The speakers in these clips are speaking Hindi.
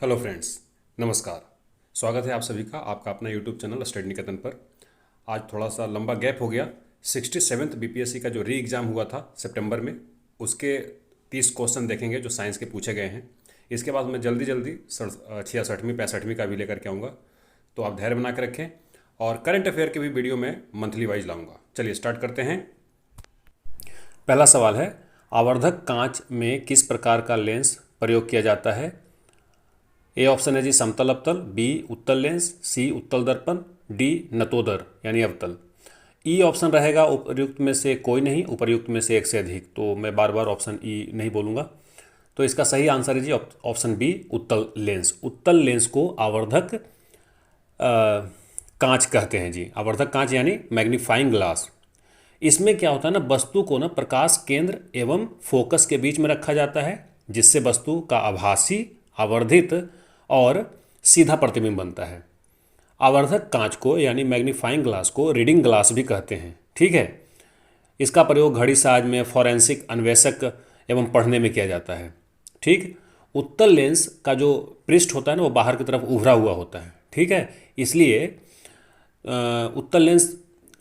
हेलो फ्रेंड्स, नमस्कार। स्वागत है आप सभी का आपका अपना यूट्यूब चैनल स्टडी निकेतन पर। आज थोड़ा सा लंबा गैप हो गया। 67th बीपीएससी का जो री एग्ज़ाम हुआ था सितंबर में, उसके 30 क्वेश्चन देखेंगे जो साइंस के पूछे गए हैं। इसके बाद मैं जल्दी जल्दी 66वीं 65वीं का भी लेकर के आऊँगा, तो आप धैर्य बना के रखें। और करंट अफेयर के भी वीडियो में मंथली वाइज लाऊंगा। चलिए स्टार्ट करते हैं। पहला सवाल है, आवर्धक कांच में किस प्रकार का लेंस प्रयोग किया जाता है? ए ऑप्शन है जी समतल अवतल, बी उत्तल लेंस, सी उत्तल दर्पण, डी नतोदर यानी अवतल। ई ऑप्शन रहेगा उपर्युक्त में से कोई नहीं, उपर्युक्त में से एक से अधिक। तो मैं बार बार ऑप्शन ई नहीं बोलूँगा। तो इसका सही आंसर है जी ऑप्शन बी उत्तल लेंस। उत्तल लेंस को आवर्धक कांच कहते हैं जी। आवर्धक कांच यानी मैग्नीफाइंग ग्लास। इसमें क्या होता है ना, वस्तु को ना प्रकाश केंद्र एवं फोकस के बीच में रखा जाता है, जिससे वस्तु का आभासी, आवर्धित और सीधा प्रतिबिंब बनता है। आवर्धक कांच को यानी मैग्नीफाइंग ग्लास को रीडिंग ग्लास भी कहते हैं। ठीक है। इसका प्रयोग घड़ी साज में, फॉरेंसिक अन्वेषक एवं पढ़ने में किया जाता है। ठीक। उत्तल लेंस का जो पृष्ठ होता है ना, वो बाहर की तरफ उभरा हुआ होता है। ठीक है। इसलिए उत्तल लेंस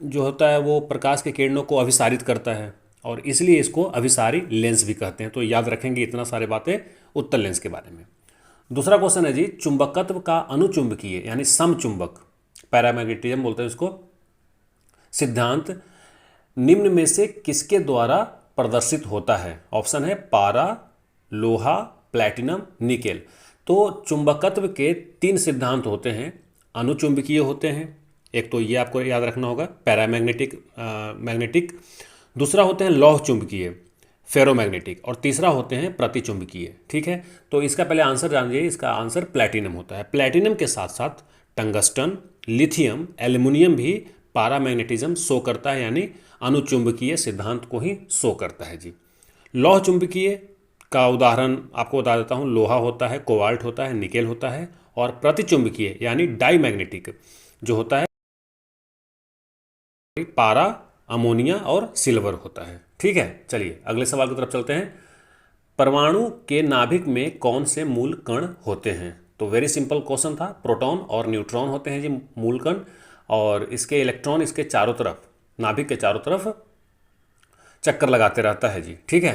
जो होता है वो प्रकाश के किरणों को अभिसारित करता है, और इसलिए इसको अभिसारी लेंस भी कहते हैं। तो याद रखेंगे इतना सारे बातें उत्तल लेंस के बारे में। दूसरा क्वेश्चन है जी, चुंबकत्व का अनुचुंबकीय यानी समचुंबक, पैरामैग्नेटिज्म बोलते हैं उसको, सिद्धांत निम्न में से किसके द्वारा प्रदर्शित होता है? ऑप्शन है पारा, लोहा, प्लैटिनम, निकेल। तो चुंबकत्व के 3 सिद्धांत होते हैं। अनुचुंबकीय होते हैं, एक तो ये आपको याद रखना होगा, मैग्नेटिक। दूसरा होते हैं लौह चुंबकीय, फेरोमैग्नेटिक। और तीसरा होते हैं प्रतिचुंबकीय। ठीक है। तो इसका पहले आंसर जानिए। इसका आंसर प्लैटिनम होता है। प्लैटिनम के साथ साथ टंगस्टन, लिथियम, एल्युमिनियम भी पैरामैग्नेटिज्म शो करता है, यानी अनुचुंबकीय सिद्धांत को ही शो करता है जी। लौह चुंबकीय का उदाहरण आपको बता देता हूँ। लोहा होता है, कोबाल्ट होता है, निकेल होता है। और प्रतिचुंबकीय यानी डाईमैग्नेटिक जो होता है, पारा, अमोनिया और सिल्वर होता है। ठीक है। चलिए अगले सवाल की तरफ चलते हैं। परमाणु के नाभिक में कौन से मूल कण होते हैं? तो वेरी सिंपल क्वेश्चन था। प्रोटॉन और न्यूट्रॉन होते हैं जी मूल कण, और इसके इलेक्ट्रॉन इसके चारों तरफ, नाभिक के चारों तरफ चक्कर लगाते रहता है जी। ठीक है।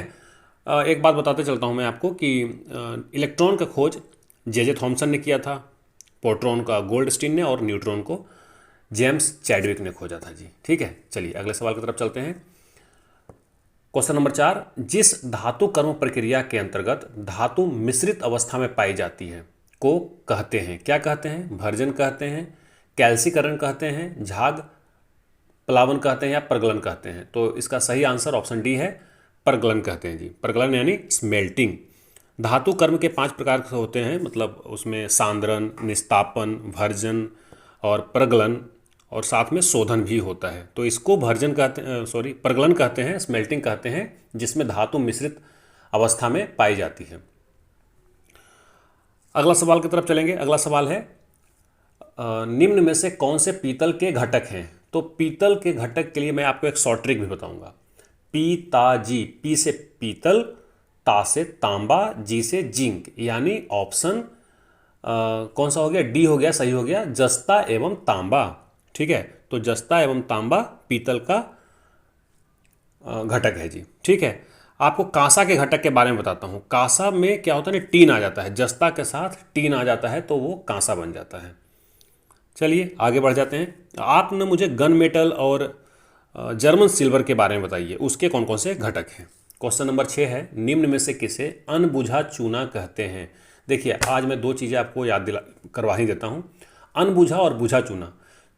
एक बात बताते चलता हूँ मैं आपको कि इलेक्ट्रॉन का खोज जे थॉमसन ने किया था, प्रोटॉन का गोल्डस्टीन ने, और न्यूट्रॉन को जेम्स चैडविक ने खोजा था जी। ठीक है। चलिए अगले सवाल की तरफ चलते हैं। क्वेश्चन नंबर 4, जिस धातु कर्म प्रक्रिया के अंतर्गत धातु मिश्रित अवस्था में पाई जाती है को कहते हैं? क्या कहते हैं? भर्जन कहते हैं, कैल्सीकरण कहते हैं, झाग प्लावन कहते हैं, या प्रगलन कहते हैं? तो इसका सही आंसर ऑप्शन डी है, प्रगलन कहते हैं जी। प्रगलन यानी स्मेल्टिंग। धातु कर्म के 5 प्रकार के होते हैं, मतलब उसमें सांद्रण, निस्तापन, भर्जन और प्रगलन, और साथ में शोधन भी होता है। तो इसको भर्जन कहते हैं, प्रगलन कहते हैं, स्मेल्टिंग कहते हैं, जिसमें धातु मिश्रित अवस्था में पाई जाती है। अगला सवाल की तरफ चलेंगे। अगला सवाल है, निम्न में से कौन से पीतल के घटक हैं? तो पीतल के घटक के लिए मैं आपको एक शॉर्ट ट्रिक भी बताऊंगा। पीताजी, पी से पीतल, ता से तांबा, जी से जिंक, यानी ऑप्शन कौन सा हो गया? डी हो गया, सही हो गया, जस्ता एवं तांबा। ठीक है। तो जस्ता एवं तांबा पीतल का घटक है जी। ठीक है। आपको कांसा के घटक के बारे में बताता हूँ। कांसा में क्या होता है ना, टीन आ जाता है, जस्ता के साथ टीन आ जाता है, तो वो कांसा बन जाता है। चलिए आगे बढ़ जाते हैं। आप ना मुझे गन मेटल और जर्मन सिल्वर के बारे में बताइए, उसके कौन कौन से घटक हैं। क्वेश्चन नंबर 6 है, निम्न में से किसे अनबुझा चूना कहते हैं? देखिए आज मैं 2 चीज़ें आपको याद करवा ही देता हूँ, अनबुझा और बुझा चूना।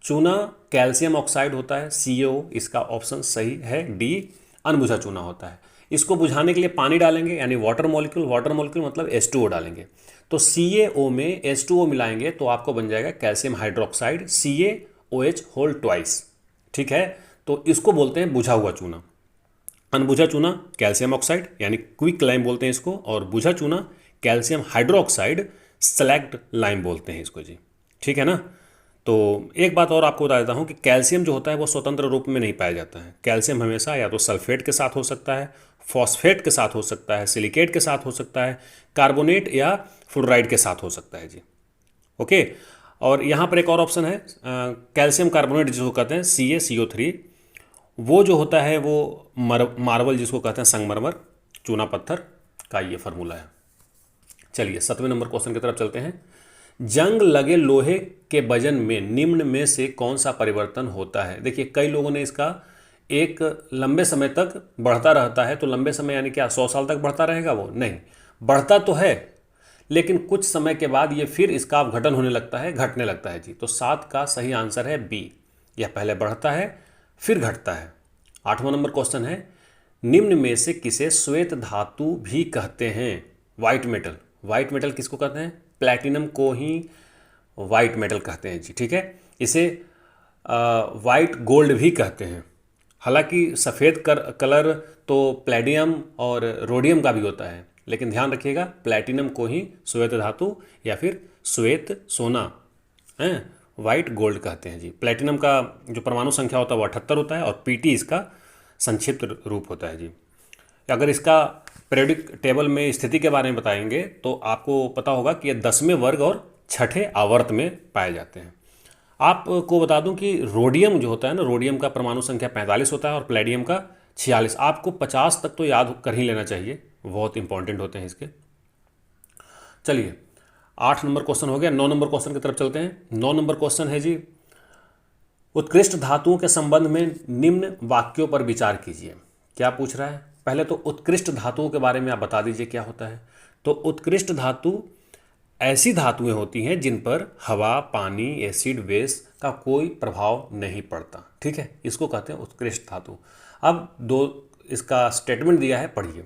चूना कैल्शियम ऑक्साइड होता है, CaO, इसका ऑप्शन सही है डी, अनबुझा चूना होता है। इसको बुझाने के लिए पानी डालेंगे, यानी वाटर मॉलिक्यूल, वाटर मॉलिक्यूल मतलब H2O डालेंगे। तो CaO में H2O मिलाएंगे तो आपको बन जाएगा calcium hydroxide, CaOH whole twice. ठीक है। तो इसको बोलते हैं बुझा हुआ चूना। अनबुझा चूना कैल्शियम ऑक्साइड यानी क्विक लाइम बोलते हैं इसको, और बुझा चूना कैल्शियम हाइड्रोक्साइड स्लैग्ड लाइम बोलते हैं इसको जी। ठीक है ना। तो एक बात और आपको बता देता हूँ कि कैल्शियम जो होता है वो स्वतंत्र रूप में नहीं पाया जाता है। कैल्शियम हमेशा या तो सल्फेट के साथ हो सकता है, फॉस्फेट के साथ हो सकता है, सिलिकेट के साथ हो सकता है, कार्बोनेट या फ्लोराइड के साथ हो सकता है जी। ओके। और यहाँ पर एक और ऑप्शन है कैल्शियम कार्बोनेट जिसको कहते हैं CaCO3, वो जो होता है वो मार्बल जिसको कहते हैं संगमरमर, चूना पत्थर का ये फार्मूला है। चलिए 7वें नंबर क्वेश्चन की तरफ चलते हैं। जंग लगे लोहे के वजन में निम्न में से कौन सा परिवर्तन होता है? देखिए कई लोगों ने इसका एक लंबे समय तक बढ़ता रहता है, तो लंबे समय यानी क्या 100 साल तक बढ़ता रहेगा? वो नहीं, बढ़ता तो है लेकिन कुछ समय के बाद ये फिर इसका अपघटन होने लगता है, घटने लगता है जी। तो 7 का सही आंसर है बी, यह पहले बढ़ता है फिर घटता है। 8वां नंबर क्वेश्चन है, निम्न में से किसे श्वेत धातु भी कहते हैं? White metal. वाइट मेटल किसको कहते हैं? प्लैटिनम को ही वाइट मेटल कहते हैं जी। ठीक है, इसे वाइट गोल्ड भी कहते हैं। हालांकि सफ़ेद कलर तो प्लेडियम और रोडियम का भी होता है, लेकिन ध्यान रखिएगा प्लैटिनम को ही श्वेत धातु या फिर श्वेत सोना वाइट गोल्ड कहते हैं जी। प्लैटिनम का जो परमाणु संख्या होता है वो 78 होता है और Pt इसका संक्षिप्त रूप होता है जी। अगर इसका पीरियोडिक टेबल में स्थिति के बारे में बताएंगे तो आपको पता होगा कि ये 10वें वर्ग और 6ठे आवर्त में पाए जाते हैं। आपको बता दूं कि रोडियम जो होता है ना, रोडियम का परमाणु संख्या 45 होता है और प्लेडियम का 46। आपको 50 तक तो याद कर ही लेना चाहिए, बहुत इंपॉर्टेंट होते हैं इसके। चलिए 8 नंबर क्वेश्चन हो गया। 9 नंबर क्वेश्चन की तरफ चलते हैं। 9 नंबर क्वेश्चन है जी, उत्कृष्ट धातुओं के संबंध में निम्न वाक्यों पर विचार कीजिए। क्या पूछ रहा है? पहले तो उत्कृष्ट धातुओं के बारे में आप बता दीजिए क्या होता है। तो उत्कृष्ट धातु ऐसी धातुएं होती हैं जिन पर हवा, पानी, एसिड, बेस का कोई प्रभाव नहीं पड़ता। ठीक है, इसको कहते हैं उत्कृष्ट धातु। अब दो इसका स्टेटमेंट दिया है, पढ़िए।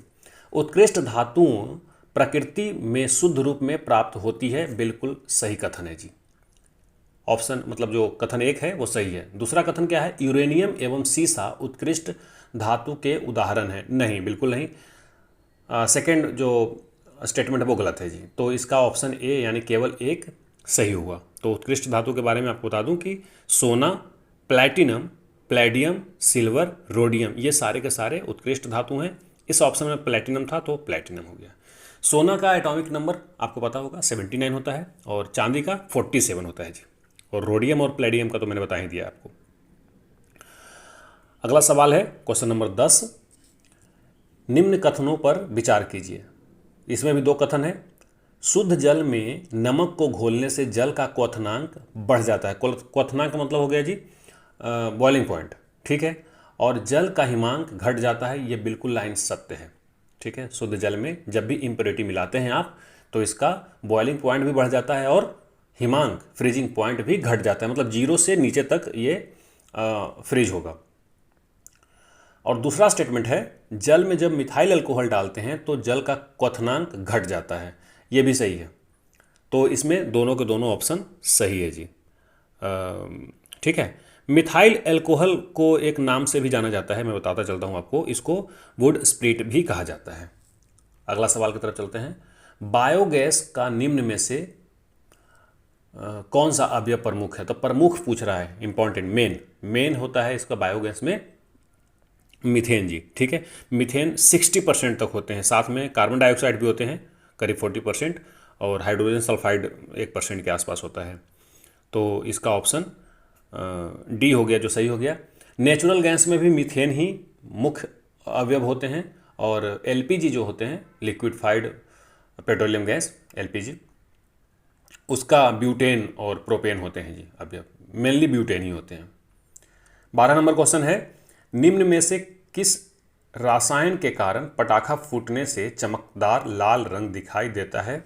उत्कृष्ट धातुओं प्रकृति में शुद्ध रूप में प्राप्त होती है, बिल्कुल सही कथन है जी। ऑप्शन मतलब जो कथन एक है वो सही है। दूसरा कथन क्या है? यूरेनियम एवं सीसा उत्कृष्ट धातु के उदाहरण है। नहीं, बिल्कुल नहीं। सेकंड जो स्टेटमेंट है वो गलत है जी। तो इसका ऑप्शन ए यानी केवल एक सही हुआ। तो उत्कृष्ट धातु के बारे में आपको बता दूं कि सोना, प्लैटिनम, प्लेडियम, सिल्वर, रोडियम ये सारे के सारे उत्कृष्ट धातु हैं। इस ऑप्शन में प्लैटिनम था तो प्लैटिनम हो गया। सोना का एटॉमिक नंबर आपको पता होगा 79 होता है और चांदी का 47 होता है जी। और रोडियम और प्लेडियम का तो मैंने बता ही दिया आपको। अगला सवाल है क्वेश्चन नंबर 10। निम्न कथनों पर विचार कीजिए। इसमें भी दो कथन है। शुद्ध जल में नमक को घोलने से जल का क्वथनांक बढ़ जाता है। क्वथनांक मतलब हो गया जी बॉइलिंग पॉइंट। ठीक है, और जल का हिमांक घट जाता है। ये बिल्कुल लाइन सत्य है। ठीक है, शुद्ध जल में जब भी इम्प्योरिटी मिलाते हैं आप तो इसका बॉइलिंग पॉइंट भी बढ़ जाता है और हिमांक फ्रीजिंग पॉइंट भी घट जाता है। मतलब 0 से नीचे तक ये फ्रीज होगा। और दूसरा स्टेटमेंट है, जल में जब मिथाइल अल्कोहल डालते हैं तो जल का क्वथनांक घट जाता है। ये भी सही है। तो इसमें दोनों के दोनों ऑप्शन सही है जी। ठीक है, मिथाइल अल्कोहल को एक नाम से भी जाना जाता है, मैं बताता चलता हूँ आपको। इसको वुड स्प्लिट भी कहा जाता है। अगला सवाल की तरफ चलते हैं। बायोगैस का निम्न में से कौन सा अवयव प्रमुख है? तो प्रमुख पूछ रहा है, इंपॉर्टेंट। मेन होता है इसका बायोगैस में मीथेन जी। ठीक है, मीथेन 60% तक होते हैं। साथ में कार्बन डाइऑक्साइड भी होते हैं करीब 40% और हाइड्रोजन सल्फाइड 1% के आसपास होता है। तो इसका ऑप्शन डी हो गया जो सही हो गया। नेचुरल गैस में भी मीथेन ही मुख्य अवयव होते हैं और एलपीजी जो होते हैं लिक्विफाइड पेट्रोलियम गैस एलपीजी, उसका ब्यूटेन और प्रोपेन होते हैं जी अवयव। मेनली ब्यूटेन ही होते हैं। 12 नंबर क्वेश्चन है, निम्न में से किस रसायन के कारण पटाखा फूटने से चमकदार लाल रंग दिखाई देता है?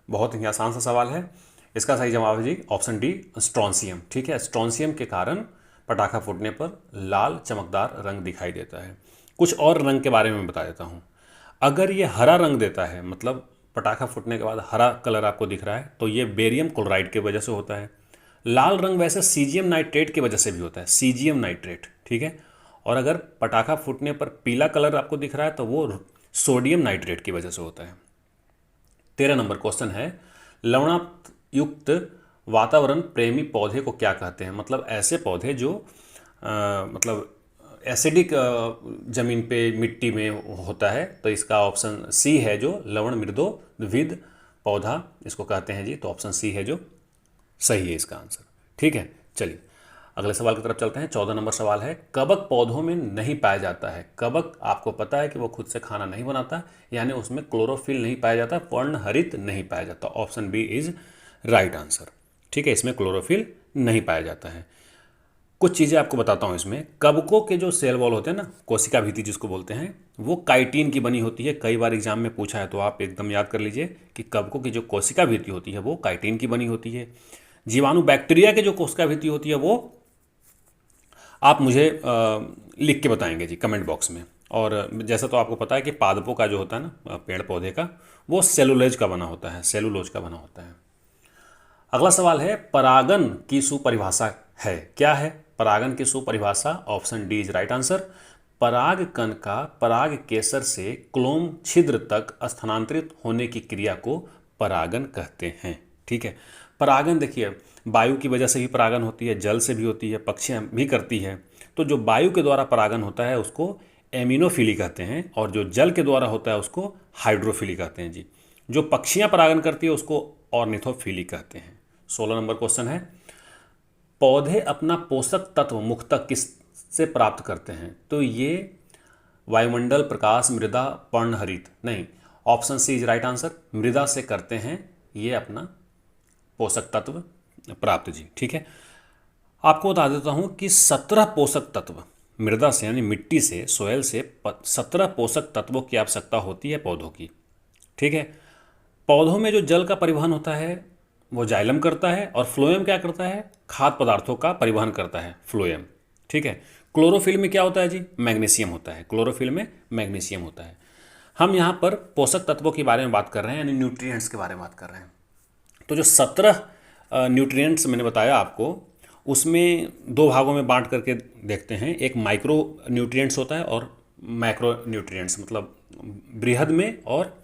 बहुत ही आसान सा सवाल है। इसका सही जवाब है जी ऑप्शन डी, स्ट्रोंसियम। ठीक है, स्ट्रोंसियम के कारण पटाखा फूटने पर लाल चमकदार रंग दिखाई देता है। कुछ और रंग के बारे में बता देता हूँ। अगर ये हरा रंग देता है, मतलब पटाखा फूटने के बाद हरा कलर आपको दिख रहा है, तो ये बेरियम क्लोराइड की वजह से होता है। लाल रंग वैसे सीजियम नाइट्रेट की वजह से भी होता है, सीजियम नाइट्रेट। ठीक है, और अगर पटाखा फूटने पर पीला कलर आपको दिख रहा है तो वो सोडियम नाइट्रेट की वजह से होता है। 13 नंबर क्वेश्चन है, लवणायुक्त वातावरण प्रेमी पौधे को क्या कहते हैं? मतलब ऐसे पौधे जो मतलब एसिडिक जमीन पे मिट्टी में होता है, तो इसका ऑप्शन सी है जो लवण मृदोविद पौधा इसको कहते हैं जी। तो ऑप्शन सी है जो सही है इसका आंसर। ठीक है, चलिए अगले सवाल की तरफ चलते हैं। 14 नंबर सवाल है, कवक पौधों में नहीं पाया जाता है। कवक आपको पता है कि वो खुद से खाना नहीं बनाता, यानी उसमें क्लोरोफिल नहीं पाया जाता, पर्णहरित नहीं पाया जाता। Option B is right answer. ठीक है, इसमें क्लोरोफिल नहीं पाया जाता है। कुछ चीज़ें आपको बताता हूँ इसमें। कवकों के जो सेल वॉल होते हैं ना, कोशिका भित्ति जिसको बोलते हैं, वो काइटिन की बनी होती है। कई बार एग्जाम में पूछा है, तो आप एकदम याद कर लीजिए कि कवकों की जो कोशिका भित्ति होती है वो काइटिन की बनी होती है। जीवाणु बैक्टीरिया की जो कोशिका भित्ति होती है वो आप मुझे लिख के बताएंगे जी कमेंट बॉक्स में। और जैसा तो आपको पता है कि पादपों का जो होता है ना, पेड़ पौधे का, वो सेलुलोज का बना होता है, सेलुलोज का बना होता है। अगला सवाल है, परागन की सुपरिभाषा है, क्या है परागन की सुपरिभाषा? Option D is right answer. पराग कण का पराग केसर से क्लोम छिद्र तक स्थानांतरित होने की क्रिया को परागन कहते हैं। ठीक है, परागन देखिए, वायु की वजह से भी परागन होती है, जल से भी होती है, पक्षियाँ भी करती है। तो जो वायु के द्वारा परागन होता है उसको एमिनोफिली कहते हैं, और जो जल के द्वारा होता है उसको हाइड्रोफिली कहते हैं जी। जो पक्षियाँ परागन करती है उसको ऑर्निथोफिली कहते हैं। 16 नंबर क्वेश्चन है, पौधे अपना पोषक तत्व मुख्यतः किस से प्राप्त करते हैं? तो ये वायुमंडल, प्रकाश, मृदा, पर्णहरित नहीं। Option C is right answer. मृदा से करते हैं ये अपना पोषक तत्व प्राप्त जी। ठीक है, आपको बता देता हूँ कि 17 पोषक तत्व मृदा से यानी मिट्टी से, सोयल से 17 पोषक तत्वों की आवश्यकता होती है पौधों की। ठीक है, पौधों में जो जल का परिवहन होता है वो जाइलम करता है, और फ्लोएम क्या करता है? खाद्य पदार्थों का परिवहन करता है, फ्लोएम। ठीक है, क्लोरोफिल में क्या होता है जी? मैग्नीशियम होता है, क्लोरोफिल में मैग्नीशियम होता है। हम यहाँ पर पोषक तत्वों के बारे में बात कर रहे हैं, यानी न्यूट्रिएंट्स के बारे में बात कर रहे हैं। तो जो 17 न्यूट्रिएंट्स मैंने बताया आपको, उसमें दो भागों में बांट करके देखते हैं। एक माइक्रो न्यूट्रिएंट्स होता है और मैक्रो न्यूट्रिएंट्स, मतलब बृहद में और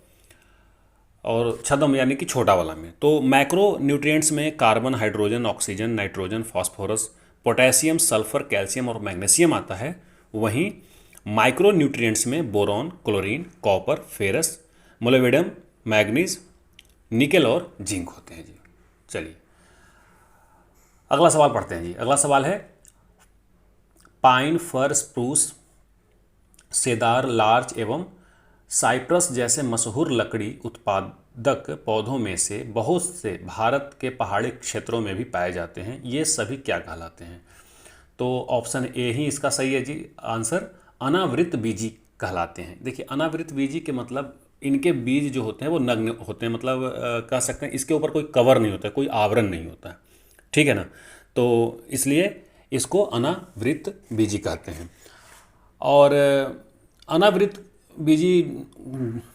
छद्म यानी कि छोटा वाला में। तो मैक्रो न्यूट्रिएंट्स में carbon, hydrogen, oxygen, nitrogen, phosphorus, potassium, sulphur, calcium और मैग्नीशियम आता है। वहीं माइक्रो न्यूट्रिएंट्स में boron, chlorine, copper, ferrous, molybdenum, manganese, nickel और जिंक होते हैं जी। चलिए अगला सवाल पढ़ते हैं जी। अगला सवाल है, पाइन, फर, स्प्रूस, सेदार, लार्च एवं साइप्रस जैसे मशहूर लकड़ी उत्पादक पौधों में से बहुत से भारत के पहाड़ी क्षेत्रों में भी पाए जाते हैं। ये सभी क्या कहलाते हैं? तो ऑप्शन ए ही इसका सही है जी आंसर। अनावृत बीजी कहलाते हैं। देखिए, अनावृत बीजी के मतलब इनके बीज जो होते हैं वो नग्न होते हैं, मतलब कह सकते हैं इसके ऊपर कोई कवर नहीं होता है, कोई आवरण नहीं होता है। ठीक है ना, तो इसलिए इसको अनावृत बीजी कहते हैं। और अनावृत बीजी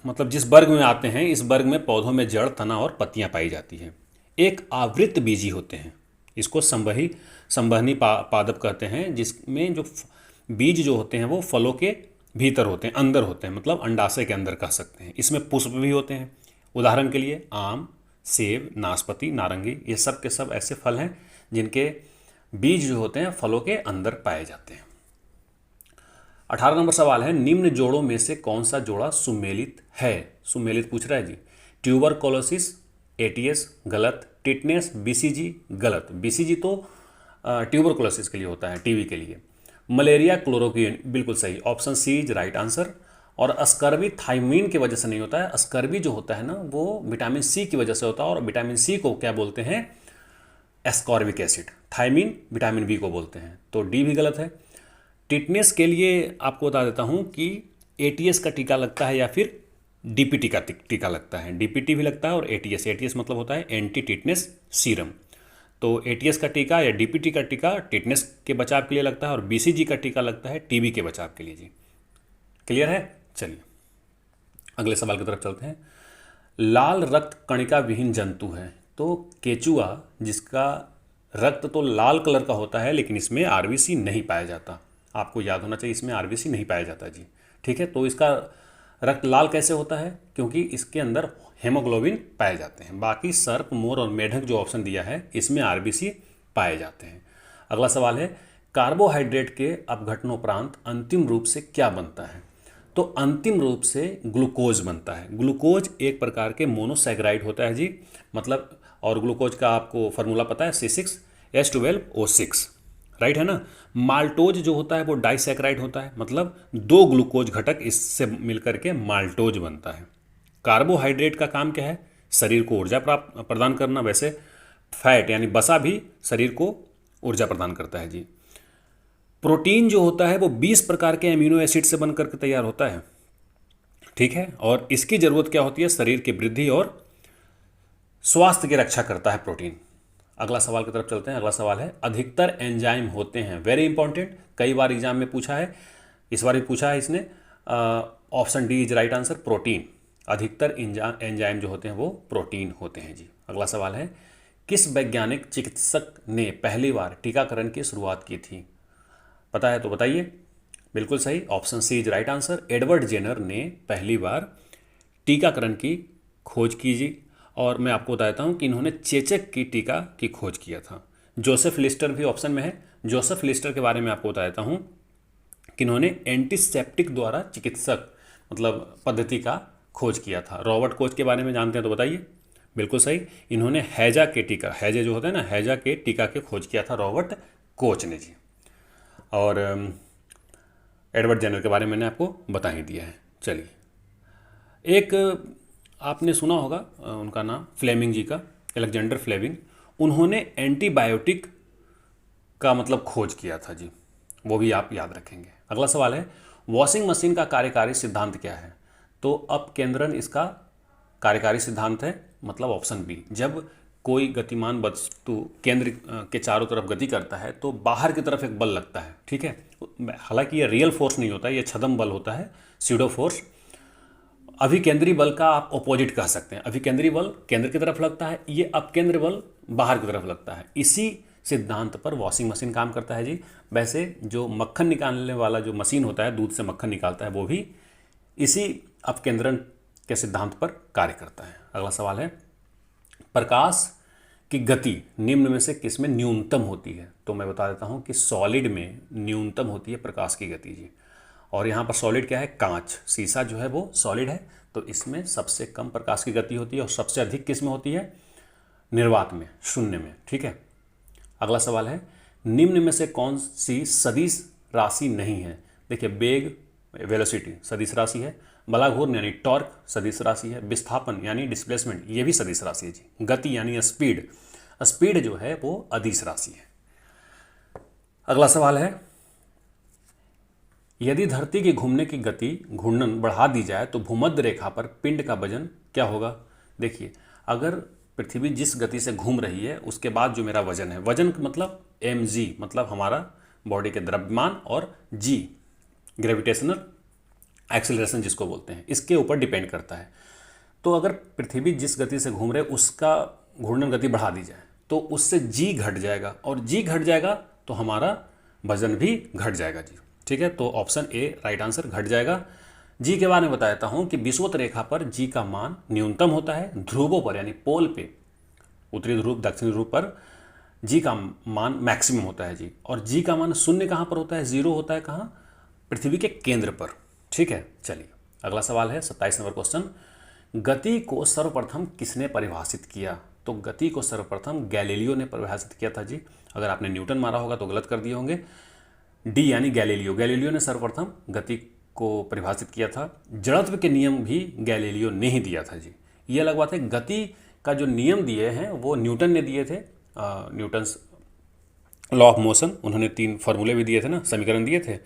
मतलब जिस वर्ग में आते हैं, इस वर्ग में पौधों में जड़, तना और पत्तियां पाई जाती हैं। एक आवृत बीजी होते हैं, इसको संवहनी पादप कहते हैं, जिसमें जो बीज जो होते हैं वो फलों के भीतर होते हैं, अंदर होते हैं, मतलब अंडाशय के अंदर कह सकते हैं। इसमें पुष्प भी होते हैं। उदाहरण के लिए आम, सेब, नाशपाती, नारंगी, ये सब के सब ऐसे फल हैं जिनके बीज जो होते हैं फलों के अंदर पाए जाते हैं। 18 नंबर सवाल है, निम्न जोड़ों में से कौन सा जोड़ा सुमेलित है? सुमेलित पूछ रहा है जी। ट्यूबरकुलोसिस, एटीएस गलत, टिटनेस, बीसीजी गलत। बीसीजी तो ट्यूबरकुलोसिस के लिए होता है, टीबी के लिए। मलेरिया, क्लोरोक्विन बिल्कुल सही, option C is right answer. और स्कर्वी थायमीन की वजह से नहीं होता है। स्कर्वी जो होता है ना वो विटामिन सी की वजह से होता है, और विटामिन सी को क्या बोलते हैं? Ascorbic acid. Thiamine vitamin B को बोलते हैं, तो डी भी गलत है। टिटनेस के लिए आपको बता देता हूँ कि एटीएस का टीका लगता है या फिर डीपीटी का टीका लगता है। डीपीटी भी लगता है और एटीएस, एटीएस मतलब होता है एंटी टिटनेस सीरम। तो एटीएस का टीका या डीपीटी का टीका टिटनेस के बचाव के लिए लगता है, और बीसीजी का टीका लगता है टीबी के बचाव के लिए जी। क्लियर है? चलिए अगले सवाल की तरफ चलते हैं। लाल रक्त कणिका विहीन जंतु है, तो केचुआ, जिसका रक्त तो लाल कलर का होता है लेकिन इसमें आरबीसी नहीं पाया जाता। आपको याद होना चाहिए, इसमें आरबीसी नहीं पाया जाता जी। ठीक है, तो इसका रक्त लाल कैसे होता है? क्योंकि इसके अंदर हेमोग्लोबिन पाए जाते हैं। बाकी सर्प, मोर और मेढक जो ऑप्शन दिया है इसमें आरबीसी पाए जाते हैं। अगला सवाल है, कार्बोहाइड्रेट के अपघटनोपरांत अंतिम रूप से क्या बनता है? तो अंतिम रूप से ग्लूकोज बनता है। ग्लूकोज एक प्रकार के मोनोसैकेराइड होता है जी, मतलब, और ग्लूकोज का आपको फार्मूला पता है C6H12O6, राइट है ना। माल्टोज जो होता है वो डाइसैकेराइड होता है, मतलब दो ग्लूकोज घटक इससे मिलकर के माल्टोज बनता है। कार्बोहाइड्रेट का काम क्या है? शरीर को ऊर्जा प्राप्त प्रदान करना। वैसे फैट यानी वसा भी शरीर को ऊर्जा प्रदान करता है जी। प्रोटीन जो होता है वो 20 प्रकार के अमीनो एसिड से बनकर के तैयार होता है, ठीक है। और इसकी जरूरत क्या होती है? शरीर की वृद्धि और स्वास्थ्य की रक्षा करता है प्रोटीन। अगला सवाल की तरफ चलते हैं। अगला सवाल है, अधिकतर एंजाइम होते हैं, वेरी इंपॉर्टेंट, कई बार एग्जाम में पूछा है, इस बार भी पूछा है इसने। Option D is right answer, protein. अधिकतर एंजाइम जो होते हैं वो प्रोटीन होते हैं जी। अगला सवाल है, किस वैज्ञानिक चिकित्सक ने पहली बार टीकाकरण की शुरुआत की थी? पता है तो बताइए। बिल्कुल सही, option C is right answer, Edward Jenner ने पहली बार टीकाकरण की खोज की जी। और मैं आपको बताता हूँ कि इन्होंने चेचक की टीका की खोज किया था। जोसेफ लिस्टर भी ऑप्शन में है। जोसेफ लिस्टर के बारे में आपको बताता हूँ कि इन्होंने एंटीसेप्टिक द्वारा चिकित्सक मतलब पद्धति का खोज किया था। रॉबर्ट कोच के बारे में जानते हैं तो बताइए। बिल्कुल सही, इन्होंने हैजा के टीका, हैजे जो होता है ना, हैजा के टीका के खोज किया था रॉबर्ट कोच ने जी। और एडवर्ड जेनर के बारे में मैंने आपको बता ही दिया है। चलिए, एक आपने सुना होगा उनका नाम, फ्लेमिंग जी का, अलेक्जेंडर फ्लेमिंग। उन्होंने एंटीबायोटिक का मतलब खोज किया था जी, वो भी आप याद रखेंगे। अगला सवाल है, वॉशिंग मशीन का कार्यकारी सिद्धांत क्या है? तो अपकेंद्रन इसका कार्यकारी सिद्धांत है, मतलब ऑप्शन बी। जब कोई गतिमान वस्तु केंद्र के चारों तरफ गति करता है तो बाहर की तरफ एक बल लगता है, ठीक है। हालांकि ये रियल फोर्स नहीं होता है, ये छद्म बल होता है, स्यूडो फोर्स। अभिकेंद्री बल का आप ऑपोजिट कह सकते हैं। अभिकेंद्री बल केंद्र की तरफ लगता है, ये अपकेंद्री बल बाहर की तरफ लगता है। इसी सिद्धांत पर वॉशिंग मशीन काम करता है जी। वैसे जो मक्खन निकालने वाला जो मशीन होता है, दूध से मक्खन निकालता है, वो भी इसी अपकेंद्रन के सिद्धांत पर कार्य करता है। अगला सवाल है, प्रकाश की गति निम्न में से किस में न्यूनतम होती है? तो मैं बता देता हूँ कि सॉलिड में न्यूनतम होती है प्रकाश की गति जी। और यहाँ पर सॉलिड क्या है? कांच, शीशा जो है वो सॉलिड है, तो इसमें सबसे कम प्रकाश की गति होती है। और सबसे अधिक किस में होती है? निर्वात में, शून्य में, ठीक है। अगला सवाल है, निम्न में से कौन सी सदिश राशि नहीं है? देखिए, वेग, वेलोसिटी सदिश राशि है, बलाघूर्ण यानी टॉर्क सदिश राशि है, विस्थापन यानी डिस्प्लेसमेंट ये भी सदिश राशि है जी, गति यानी स्पीड, स्पीड जो है वो अदिश राशि है। अगला सवाल है, यदि धरती के घूमने की गति घूर्णन बढ़ा दी जाए तो भूमध्य रेखा पर पिंड का वजन क्या होगा? देखिए, अगर पृथ्वी जिस गति से घूम रही है उसके बाद जो मेरा वजन है, वजन मतलब mg, मतलब हमारा बॉडी के द्रव्यमान, और g ग्रेविटेशनल एक्सेलरेशन जिसको बोलते हैं, इसके ऊपर डिपेंड करता है। तो अगर पृथ्वी जिस गति से घूम रहे उसका घूर्णन गति बढ़ा दी जाए तो उससे g घट जाएगा, और g घट जाएगा तो हमारा वजन भी घट जाएगा जी, ठीक है। तो ऑप्शन ए राइट आंसर, घट जाएगा। जी के बारे में बताता हूँ कि विषुवत रेखा पर जी का मान न्यूनतम होता है, ध्रुवों पर यानी पोल पे, उत्तरी ध्रुव दक्षिणी ध्रुव पर जी का मान मैक्सिमम होता है जी। और जी का मान शून्य कहाँ पर होता है? जीरो होता है कहाँ? पृथ्वी के केंद्र पर, ठीक है। चलिए, अगला सवाल है 27 नंबर क्वेश्चन, गति को सर्वप्रथम किसने परिभाषित किया? तो गति को सर्वप्रथम गैलीलियो ने परिभाषित किया था जी। अगर आपने न्यूटन मारा होगा तो गलत कर दिए होंगे। डी यानी गैलीलियो, गैलीलियो ने सर्वप्रथम गति को परिभाषित किया था। जड़त्व के नियम भी गैलीलियो ने ही दिया था जी। ये अलग बात है, गति का जो नियम दिए हैं वो न्यूटन ने दिए थे, न्यूटन्स लॉ ऑफ मोशन। उन्होंने 3 फार्मूले भी दिए थे ना, समीकरण दिए थे,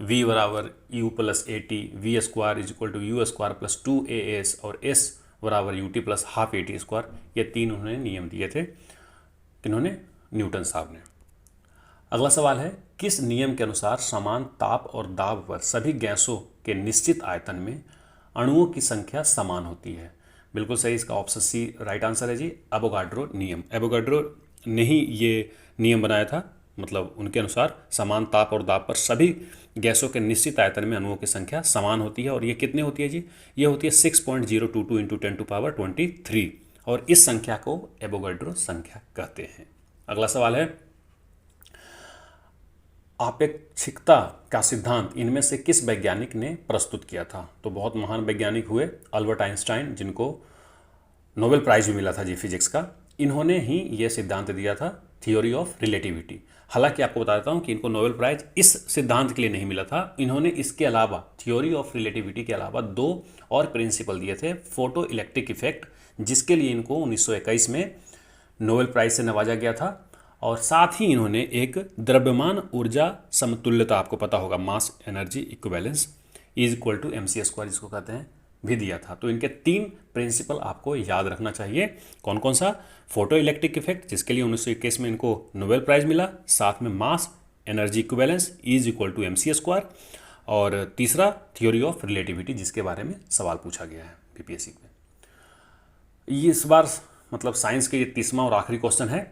v बराबर U plus A T, V square is equal to U square plus 2as, और s बराबर U T plus half A T square. ये 3 उन्होंने नियम दिए थे, किन्होंने? न्यूटन साहब ने। अगला सवाल है, किस नियम के अनुसार समान ताप और दाब पर सभी गैसों के निश्चित आयतन में अणुओं की संख्या समान होती है? बिल्कुल सही, इसका ऑप्शन सी राइट आंसर है जी, एवोगाड्रो नियम। एवोगाड्रो ने ही ये नियम बनाया था मतलब उनके अनुसार समान ताप और दाब पर सभी गैसों के निश्चित आयतन में अणुओं की संख्या समान होती है। और ये कितनी होती है जी? ये होती है 6.022 इंटू 10⁻23। और इस संख्या को एवोगाड्रो संख्या कहते हैं। अगला सवाल है, आपेक्षिकता का सिद्धांत इनमें से किस वैज्ञानिक ने प्रस्तुत किया था? तो बहुत महान वैज्ञानिक हुए अल्बर्ट आइंस्टाइन, जिनको नोबेल प्राइज भी मिला था जी फिजिक्स का। इन्होंने ही ये सिद्धांत दिया था, थ्योरी ऑफ रिलेटिविटी। हालांकि आपको बता देता हूँ कि इनको नोबेल प्राइज इस सिद्धांत के लिए नहीं मिला था। इन्होंने इसके अलावा, थ्योरी ऑफ रिलेटिविटी के अलावा, 2 और प्रिंसिपल दिए थे। फोटो इलेक्ट्रिक इफेक्ट, जिसके लिए इनको 1921 में नोबेल प्राइज से नवाजा गया था। और साथ ही इन्होंने एक द्रव्यमान ऊर्जा समतुल्यता, आपको पता होगा, mass energy equivalence is equal to mc², जिसको कहते हैं, भी दिया था। तो इनके 3 प्रिंसिपल आपको याद रखना चाहिए। कौन कौन सा? फोटो इलेक्ट्रिक इफेक्ट, जिसके लिए 1921 में इनको नोबेल प्राइज मिला, साथ में mass energy equivalence is equal to mc², और तीसरा थ्योरी ऑफ रिलेटिविटी, जिसके बारे में सवाल पूछा गया है बीपीएससी में। ये इस बार मतलब साइंस के ये 30वां और आखिरी क्वेश्चन है।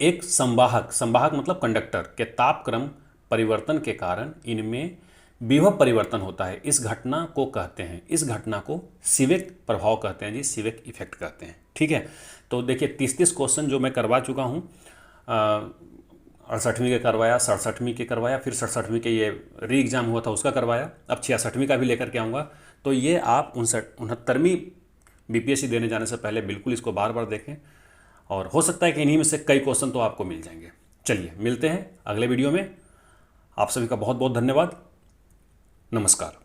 एक संवाहक मतलब कंडक्टर के तापक्रम परिवर्तन के कारण इनमें विभव परिवर्तन होता है। इस घटना को कहते हैं, इस घटना को सीवेक प्रभाव कहते हैं जी, सीवेक इफेक्ट कहते हैं। ठीक है, तो देखिए 30 क्वेश्चन जो मैं करवा चुका हूँ, 68वीं के करवाया, 67वीं के करवाया, फिर 67वीं के ये री एग्ज़ाम हुआ था उसका करवाया, अब 66वीं का भी लेकर के आऊँगा। तो ये आप 69वीं बीपीएससी देने जाने से पहले बिल्कुल इसको बार बार देखें, और हो सकता है कि इन्हीं में से कई क्वेश्चन तो आपको मिल जाएंगे। चलिए मिलते हैं अगले वीडियो में। आप सभी का बहुत बहुत धन्यवाद। नमस्कार।